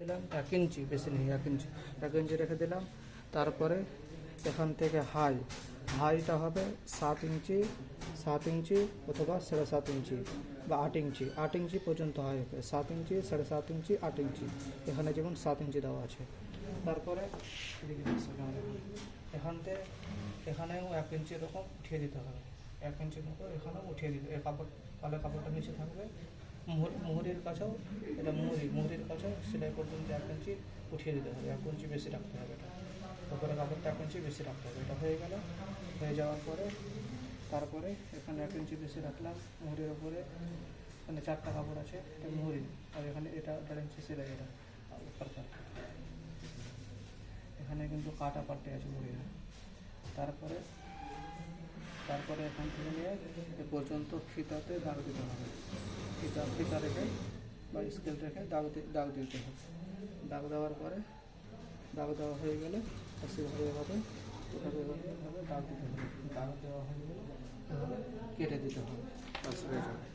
দিলাম 1 ইঞ্চি, বেশি নেই 1 ইঞ্চি, 1 ইঞ্চি রেখে দিলাম। তারপরে এখান থেকে হাইটা হবে 7 ইঞ্চি, 7 ইঞ্চি অথবা 7.5 ইঞ্চি বা 8 ইঞ্চি, 8 ইঞ্চি পর্যন্ত হয়। 7 ইঞ্চি, 7.5 ইঞ্চি, 8 ইঞ্চি, এখানে যেমন 7 ইঞ্চি দেওয়া আছে। তারপরে এখানেও 1 ইঞ্চি এরকম উঠিয়ে দিতে হবে, 1 ইঞ্চির মতো এখানেও উঠিয়ে দিতে। এই কাপড়টা নিচে থাকবে, মুহুরির কাছেও, এটা মুহুরির কাছেও সেলাই পর্যন্ত 1 ইঞ্চি উঠিয়ে দিতে হবে। 1 ইঞ্চি বেশি রাখতে হবে, এটা ওপরে কাপড়টা 1 ইঞ্চি বেশি রাখতে হবে। এটা হয়ে যাওয়ার পরে তারপরে এখানে 1 ইঞ্চি বেশি রাখলাম। মুহুরির ওপরে এখানে 4টা কাপড় আছে, এটা মুহুরি, আর এখানে এটা 1.5 ইঞ্চি সেলাই, এটা এখানে কিন্তু কাটা পাটে আছে মুহুরির। তারপরে এখান থেকে নিয়ে এ পর্যন্ত ফিতাতে দাগ দিতে হবে। ফিতা রেখে বা স্কেল রেখে দাগ দিতে হবে। দাগ দেওয়ার পরে দাগ দেওয়া হয়ে গেলে সেভাবে দাগ দিতে হবে। দাগ দেওয়া হয়ে গেলে কেটে দিতে হবে, বাস হয়ে যাবে।